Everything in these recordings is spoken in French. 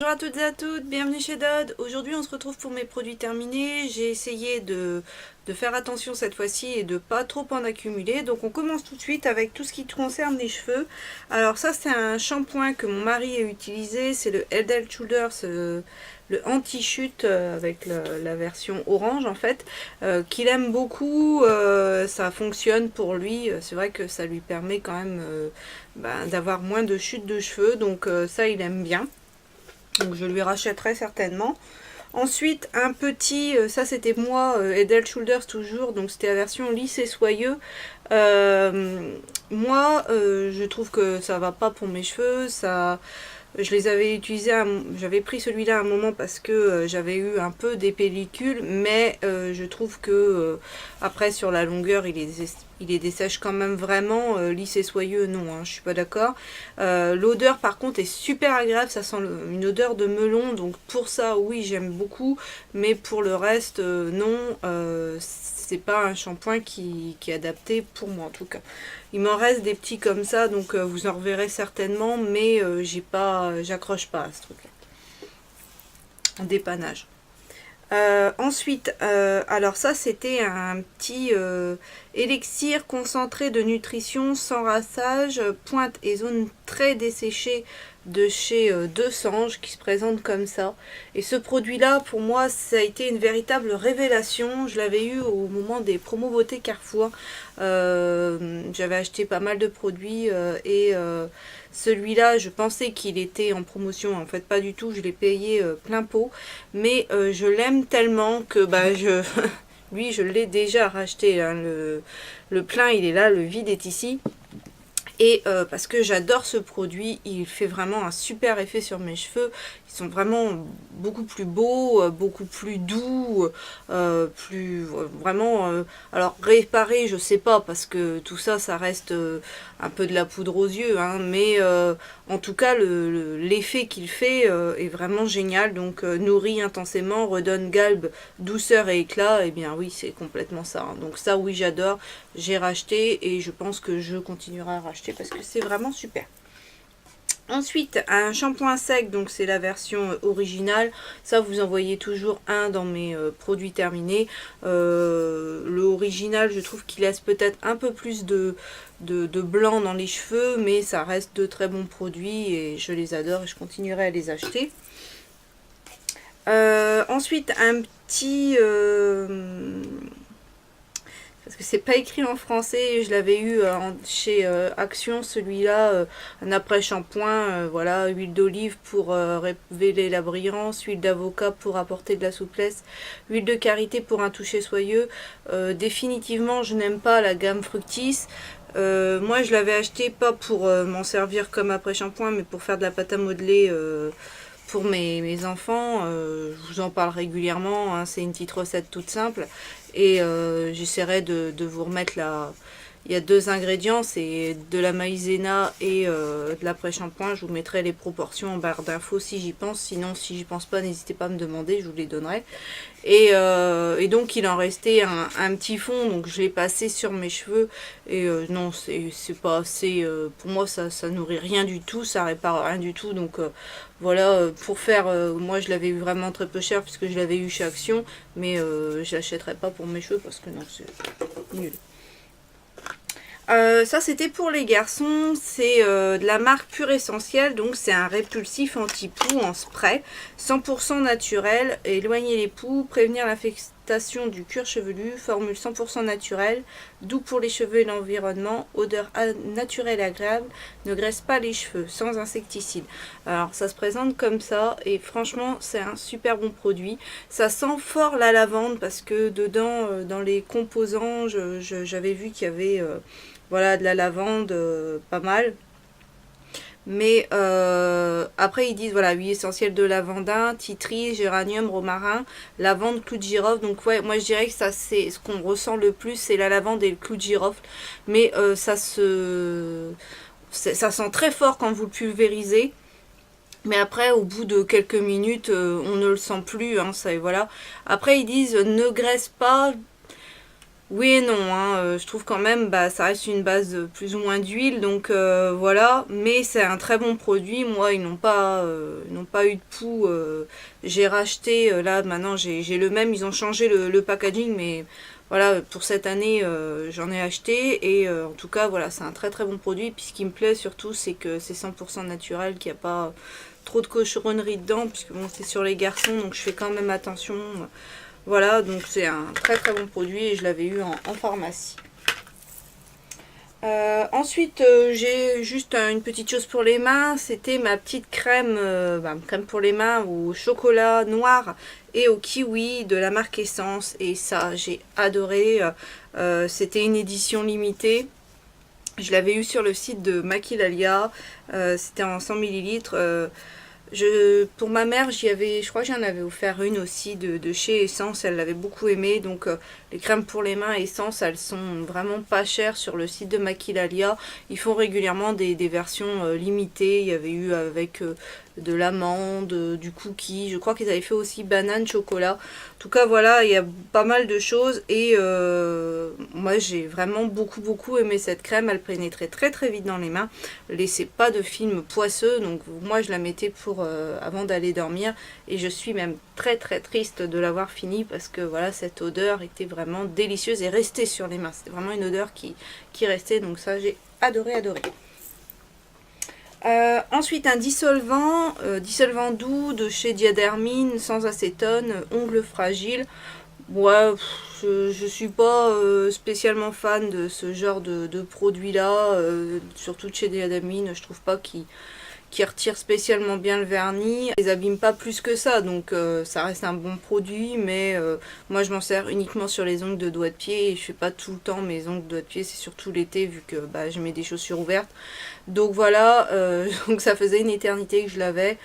Bonjour à toutes et à toutes, bienvenue chez Dodd. Aujourd'hui on se retrouve pour mes produits terminés. J'ai essayé de faire attention cette fois-ci et de pas trop en accumuler. Donc on commence tout de suite avec tout ce qui concerne les cheveux. Alors ça c'est un shampoing que mon mari a utilisé, c'est le Head & Shoulders, le anti-chute avec la version orange en fait, qu'il aime beaucoup. Ça fonctionne pour lui, c'est vrai que ça lui permet quand même d'avoir moins de chutes de cheveux, donc ça il aime bien. Donc je lui rachèterai certainement. Ensuite, un petit, ça c'était moi, Head & Shoulders toujours, donc c'était la version lisse et soyeux. Moi, je trouve que ça va pas pour mes cheveux, ça... Je les avais utilisés, j'avais pris celui-là à un moment parce que j'avais eu un peu des pellicules, mais je trouve que après sur la longueur il les dessèche quand même vraiment. Lisse et soyeux, non, hein, je suis pas d'accord. L'odeur par contre est super agréable, ça sent une odeur de melon, donc pour ça oui j'aime beaucoup, mais pour le reste non, c'est pas un shampoing qui est adapté pour moi en tout cas. Il m'en reste des petits comme ça, donc vous en reverrez certainement, mais j'accroche pas à ce truc-là. Dépannage. Ensuite, alors ça c'était un petit élixir concentré de nutrition sans rassage, pointe et zone très desséchée de chez Deux Sanges qui se présente comme ça. Et ce produit là pour moi ça a été une véritable révélation. Je l'avais eu au moment des promos beauté Carrefour. J'avais acheté pas mal de produits celui-là je pensais qu'il était en promotion, en fait pas du tout, je l'ai payé plein pot, mais je l'aime tellement que lui je l'ai déjà racheté, hein. Le plein il est là, le vide est ici. Et parce que j'adore ce produit, il fait vraiment un super effet sur mes cheveux. Ils sont vraiment beaucoup plus beaux, beaucoup plus doux, vraiment... alors réparer, je sais pas, parce que tout ça, ça reste un peu de la poudre aux yeux, hein, mais en tout cas, l'effet qu'il fait est vraiment génial. Donc nourrit intensément, redonne galbe, douceur et éclat, et bien oui, c'est complètement ça, hein. Donc ça, oui, j'adore. J'ai racheté et je pense que je continuerai à racheter parce que c'est vraiment super. Ensuite, un shampoing sec, donc c'est la version originale. Ça, vous en voyez toujours un dans mes produits terminés. Le original, je trouve qu'il laisse peut-être un peu plus de blanc dans les cheveux, mais ça reste de très bons produits et je les adore et je continuerai à les acheter. Ensuite, un petit... parce que c'est pas écrit en français, je l'avais eu chez Action, celui-là, un après-shampoing, voilà, huile d'olive pour révéler la brillance, huile d'avocat pour apporter de la souplesse, huile de karité pour un toucher soyeux. Définitivement, je n'aime pas la gamme Fructis. Moi, je l'avais acheté pas pour m'en servir comme après-shampoing, mais pour faire de la pâte à modeler pour mes enfants. Je vous en parle régulièrement, hein, c'est une petite recette toute simple. Et j'essaierai de vous remettre la... Il y a deux ingrédients, c'est de la maïzena et de l'après-shampoing. Je vous mettrai les proportions en barre d'infos si j'y pense. Sinon, si j'y pense pas, n'hésitez pas à me demander, je vous les donnerai. Et donc, il en restait un petit fond, donc je l'ai passé sur mes cheveux. Et non, c'est pas assez... pour moi, ça nourrit rien du tout, ça répare rien du tout. Donc voilà, pour faire... moi, je l'avais eu vraiment très peu cher puisque je l'avais eu chez Action. Mais je l'achèterai pas pour mes cheveux parce que non, c'est nul. Ça c'était pour les garçons, c'est de la marque Pure Essentielle, donc c'est un répulsif anti-poux en spray, 100% naturel, éloigner les poux, prévenir l'infestation du cuir chevelu, formule 100% naturelle, doux pour les cheveux et l'environnement, odeur naturelle et agréable, ne graisse pas les cheveux, sans insecticide. Alors ça se présente comme ça et franchement c'est un super bon produit. Ça sent fort la lavande parce que dedans, dans les composants, j'avais vu qu'il y avait... voilà, de la lavande, pas mal. Mais après ils disent voilà, huile essentielle de lavandin, titri, géranium, romarin, lavande, clou de girofle. Donc ouais, moi je dirais que ça c'est ce qu'on ressent le plus, c'est la lavande et le clou de girofle. Mais ça sent très fort quand vous le pulvérisez. Mais après, au bout de quelques minutes, on ne le sent plus, hein, ça, voilà. Après, ils disent ne graisse pas. Oui et non, hein, je trouve quand même, bah, ça reste une base plus ou moins d'huile, donc voilà, mais c'est un très bon produit. Moi, ils n'ont pas eu de poux. J'ai racheté, là maintenant j'ai le même, ils ont changé le packaging, mais voilà, pour cette année, j'en ai acheté, et en tout cas, voilà, c'est un très très bon produit. Puis ce qui me plaît surtout, c'est que c'est 100% naturel, qu'il n'y a pas trop de cochonneries dedans, puisque bon, c'est sur les garçons, donc je fais quand même attention. Voilà, donc c'est un très très bon produit et je l'avais eu en pharmacie. Ensuite, j'ai juste une petite chose pour les mains. C'était ma petite crème, crème pour les mains au chocolat noir et au kiwi de la marque Essence. Et ça, j'ai adoré. C'était une édition limitée. Je l'avais eu sur le site de Maquilalia. C'était en 100 millilitres. Pour ma mère, je crois que j'en avais offert une aussi de chez Essence, elle l'avait beaucoup aimé. Donc les crèmes pour les mains Essence, elles sont vraiment pas chères sur le site de Maquilalia. Ils font régulièrement des versions limitées. Il y avait eu avec de l'amande, du cookie, je crois qu'ils avaient fait aussi banane chocolat. En tout cas voilà, il y a pas mal de choses, et moi j'ai vraiment beaucoup aimé cette crème. Elle pénétrait très très vite dans les mains, laissait pas de film poisseux, donc moi je la mettais pour avant d'aller dormir, et je suis même très très triste de l'avoir fini, parce que voilà, cette odeur était vraiment délicieuse et restait sur les mains. C'était vraiment une odeur qui restait, donc ça j'ai adoré. Ensuite un dissolvant, dissolvant doux de chez Diadermine, sans acétone, ongles fragiles. Ouais, je suis pas spécialement fan de ce genre de produit là, surtout de chez Diadermine. Je trouve pas qui retire spécialement bien le vernis. Ils abîment pas plus que ça, donc ça reste un bon produit, mais moi je m'en sers uniquement sur les ongles de doigts de pied, et je fais pas tout le temps mes ongles de doigts de pied, c'est surtout l'été vu que bah, je mets des chaussures ouvertes. Donc voilà, donc ça faisait une éternité que je l'avais.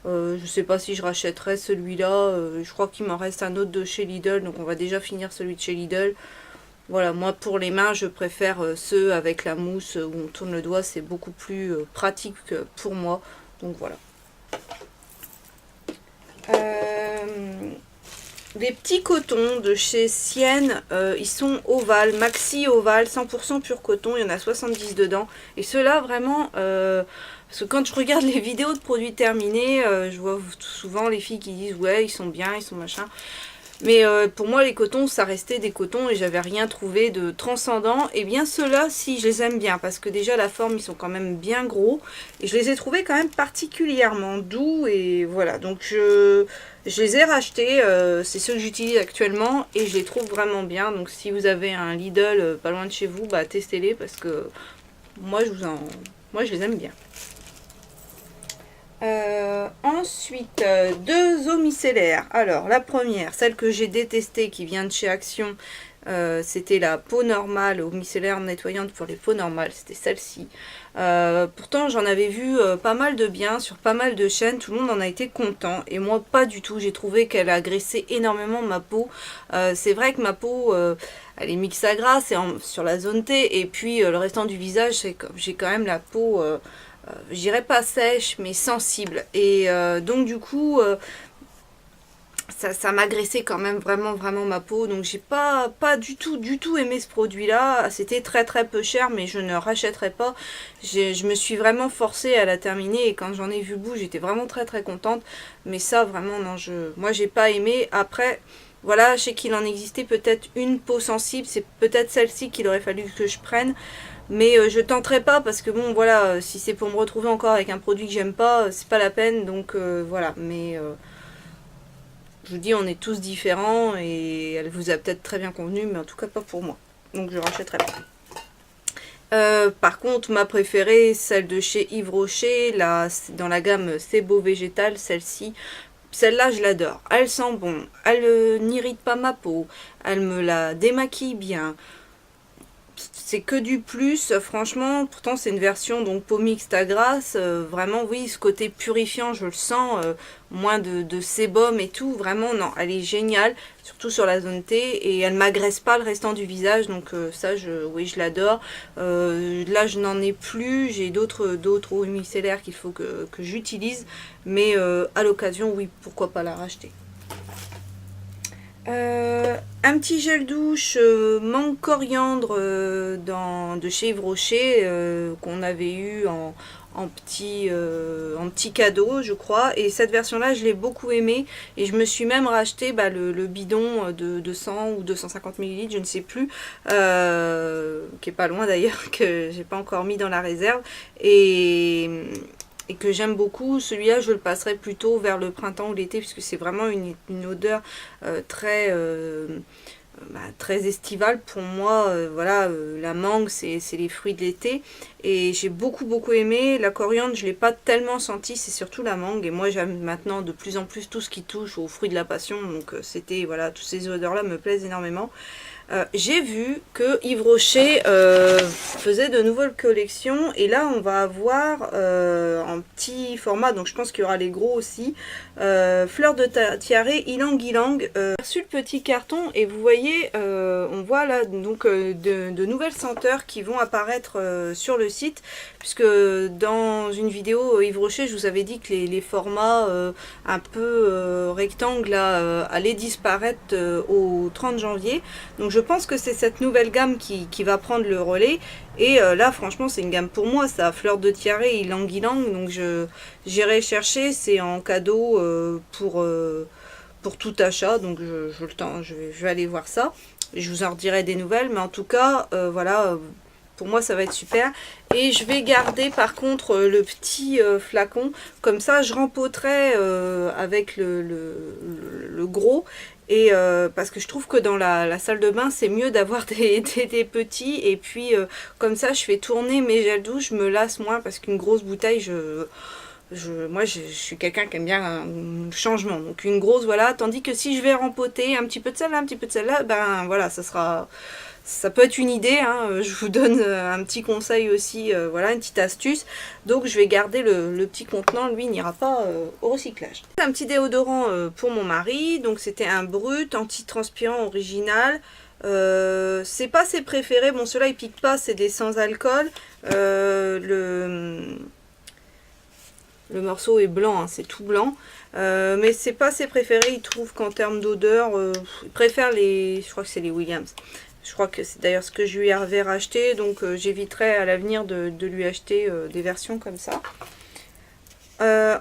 Je sais pas si je rachèterais celui-là, je crois qu'il m'en reste un autre de chez Lidl, donc on va déjà finir celui de chez Lidl. Voilà, moi pour les mains, je préfère ceux avec la mousse où on tourne le doigt, c'est beaucoup plus pratique pour moi. Donc voilà. Les petits cotons de chez Sienne, ils sont ovales, maxi ovales, 100% pur coton, il y en a 70 dedans. Et ceux-là vraiment, parce que quand je regarde les vidéos de produits terminés, je vois souvent les filles qui disent ouais ils sont bien, ils sont machin. Mais pour moi les cotons ça restait des cotons et j'avais rien trouvé de transcendant. Et bien ceux-là si, je les aime bien, parce que déjà la forme ils sont quand même bien gros, et je les ai trouvés quand même particulièrement doux, et voilà, donc je les ai rachetés, c'est ceux que j'utilise actuellement et je les trouve vraiment bien. Donc si vous avez un Lidl pas loin de chez vous, bah testez-les, parce que moi je les aime bien. Ensuite, deux eaux micellaires. Alors, la première, celle que j'ai détestée, qui vient de chez Action, c'était la peau normale, eau micellaire nettoyante pour les peaux normales, c'était celle-ci. Pourtant, j'en avais vu pas mal de bien sur pas mal de chaînes, tout le monde en a été content, et moi pas du tout. J'ai trouvé qu'elle agressait énormément ma peau. C'est vrai que ma peau, elle est mixte à gras, c'est sur la zone T, et puis le restant du visage, j'ai quand même la peau... je dirais pas sèche mais sensible, et donc du coup ça m'agressait quand même vraiment ma peau, donc j'ai pas du tout aimé ce produit là. C'était très peu cher, mais je ne rachèterai pas. Je me suis vraiment forcée à la terminer, et quand j'en ai vu le bout j'étais vraiment très contente, mais ça vraiment non, moi j'ai pas aimé. Après voilà, je sais qu'il en existait peut-être une peau sensible, c'est peut-être celle-ci qu'il aurait fallu que je prenne. Mais je tenterai pas, parce que bon voilà, si c'est pour me retrouver encore avec un produit que j'aime pas, c'est pas la peine. Donc voilà, mais je vous dis, on est tous différents, et elle vous a peut-être très bien convenu, mais en tout cas pas pour moi. Donc je rachèterai pas. Par contre, ma préférée, celle de chez Yves Rocher, dans la gamme C'est Beau Végétal, celle-ci. Celle-là, je l'adore. Elle sent bon, elle n'irrite pas ma peau, elle me la démaquille bien. C'est que du plus, franchement. Pourtant c'est une version donc peau mixte à grasse, vraiment oui, ce côté purifiant je le sens, moins de sébum et tout, vraiment non, elle est géniale, surtout sur la zone T, et elle m'agresse pas le restant du visage, donc ça oui je l'adore. Là je n'en ai plus, j'ai d'autres eaux micellaires qu'il faut que j'utilise, mais à l'occasion oui, pourquoi pas la racheter. Un petit gel douche mangue coriandre de chez Yves Rocher qu'on avait eu en petit cadeau je crois, et cette version là je l'ai beaucoup aimé et je me suis même racheté le bidon de 200 ou 250 ml je ne sais plus, qui est pas loin d'ailleurs, que j'ai pas encore mis dans la réserve et que j'aime beaucoup. Celui-là, je le passerai plutôt vers le printemps ou l'été, puisque c'est vraiment une odeur très estivale pour moi. Voilà, la mangue, c'est les fruits de l'été. Et j'ai beaucoup aimé. La coriandre, je ne l'ai pas tellement senti, c'est surtout la mangue. Et moi, j'aime maintenant de plus en plus tout ce qui touche aux fruits de la passion. Donc, c'était, voilà, toutes ces odeurs-là me plaisent énormément. J'ai vu que Yves Rocher faisait de nouvelles collections et là on va avoir en petit format, donc je pense qu'il y aura les gros aussi, fleurs de tiare ylang ylang. J'ai reçu le petit carton et vous voyez, on voit là donc de nouvelles senteurs qui vont apparaître sur le site, puisque dans une vidéo Yves Rocher je vous avais dit que les formats un peu rectangles là, allaient disparaître au 30 janvier. Donc je pense que c'est cette nouvelle gamme qui va prendre le relais. Et là franchement c'est une gamme pour moi, ça, fleur de tiare et ylang ylang. Donc j'irai chercher, c'est en cadeau pour tout achat. Donc je vais aller voir ça. Je vous en redirai des nouvelles. Mais en tout cas voilà, pour moi ça va être super. Et je vais garder par contre le petit flacon. Comme ça je rempoterai avec le gros. Et parce que je trouve que dans la salle de bain c'est mieux d'avoir des petits, et puis comme ça je fais tourner mes gels douche, je me lasse moins, parce qu'une grosse bouteille moi je suis quelqu'un qui aime bien un changement, donc une grosse voilà, tandis que si je vais rempoter un petit peu de celle-là, un petit peu de celle-là, ben voilà, ça peut être une idée, hein. Je vous donne un petit conseil aussi, voilà, une petite astuce. Donc je vais garder le petit contenant, lui il n'ira pas au recyclage. Un petit déodorant pour mon mari, donc c'était un brut anti-transpirant original. C'est pas ses préférés, bon ceux-là ils piquent pas, c'est des sans alcool. Le morceau est blanc, hein, c'est tout blanc. Mais c'est pas ses préférés, il trouve qu'en termes d'odeur, il préfère je crois que c'est les Williams. Je crois que c'est d'ailleurs ce que je lui avais racheté, donc j'éviterai à l'avenir de lui acheter des versions comme ça.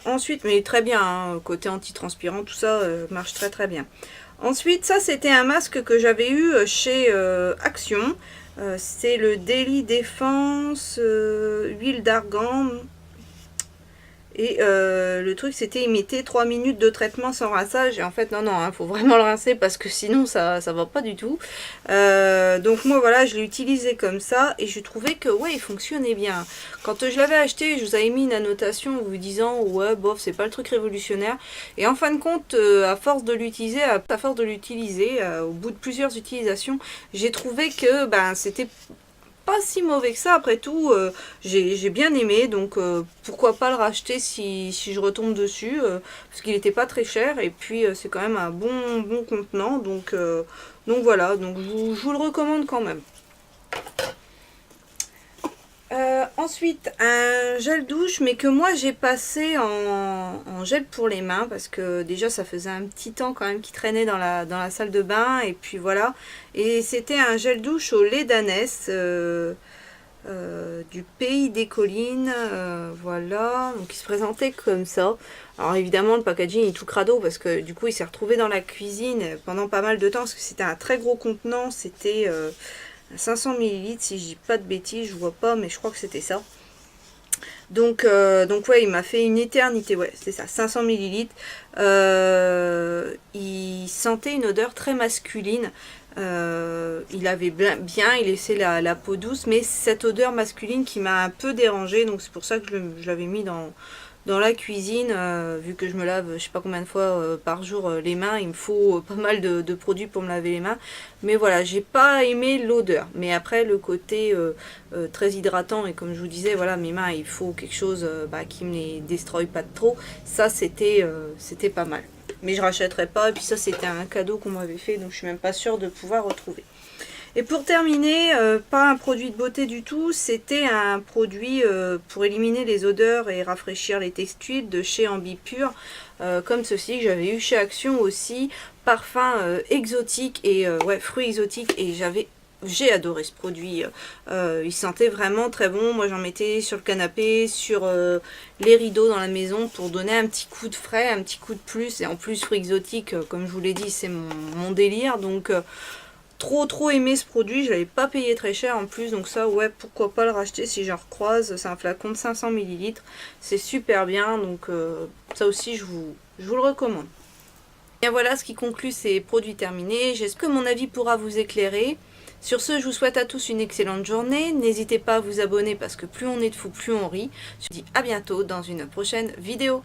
Ensuite, mais très bien, hein, côté anti-transpirant, tout ça marche très bien. Ensuite, ça c'était un masque que j'avais eu chez Action. C'est le Daily Défense huile d'argan. Et le truc c'était imiter 3 minutes de traitement sans rinçage. Et en fait non, hein, faut vraiment le rincer parce que sinon ça va pas du tout. Donc moi voilà, je l'ai utilisé comme ça et je trouvais que ouais, il fonctionnait bien. Quand je l'avais acheté, je vous avais mis une annotation vous disant ouais bof, c'est pas le truc révolutionnaire. Et en fin de compte, à force de l'utiliser, au bout de plusieurs utilisations, j'ai trouvé que c'était pas si mauvais que ça. Après tout, j'ai bien aimé, donc pourquoi pas le racheter si je retombe dessus, parce qu'il n'était pas très cher, et puis c'est quand même un bon contenant, donc voilà, donc je vous le recommande quand même. Ensuite, un gel douche, mais que moi j'ai passé en gel pour les mains, parce que déjà ça faisait un petit temps quand même qui traînait dans la salle de bain, et puis voilà. Et c'était un gel douche au lait d'ânesse du pays des collines, voilà, donc il se présentait comme ça. Alors évidemment le packaging est tout crado, parce que du coup il s'est retrouvé dans la cuisine pendant pas mal de temps, parce que c'était un très gros contenant, c'était 500 ml si je dis pas de bêtises, je vois pas, mais je crois que c'était ça. Donc ouais, il m'a fait une éternité, ouais, c'est ça, 500 ml. Il sentait une odeur très masculine. Il avait bien, il laissait la peau douce, mais cette odeur masculine qui m'a un peu dérangée, donc c'est pour ça que je l'avais mis dans la cuisine, vu que je me lave je sais pas combien de fois par jour les mains, il me faut pas mal de produits pour me laver les mains, mais voilà, j'ai pas aimé l'odeur. Mais après le côté très hydratant, et comme je vous disais, voilà, mes mains il faut quelque chose qui me les destroy pas de trop, ça c'était pas mal. Mais je rachèterai pas, et puis ça c'était un cadeau qu'on m'avait fait, donc je suis même pas sûre de pouvoir retrouver. Et pour terminer, pas un produit de beauté du tout, c'était un produit pour éliminer les odeurs et rafraîchir les textiles de chez Ambipure, comme ceci, que j'avais eu chez Action aussi, parfum exotique et ouais, fruits exotiques, et j'ai adoré ce produit. Il sentait vraiment très bon. Moi j'en mettais sur le canapé, sur les rideaux dans la maison pour donner un petit coup de frais, un petit coup de plus. Et en plus fruits exotiques, comme je vous l'ai dit, c'est mon délire. Donc trop aimé ce produit. Je l'avais pas payé très cher en plus. Donc ça, ouais, pourquoi pas le racheter si j'en recroise. C'est un flacon de 500 ml. C'est super bien. Donc ça aussi, je vous le recommande. Et voilà ce qui conclut ces produits terminés. J'espère que mon avis pourra vous éclairer. Sur ce, je vous souhaite à tous une excellente journée. N'hésitez pas à vous abonner parce que plus on est de fous, plus on rit. Je vous dis à bientôt dans une prochaine vidéo.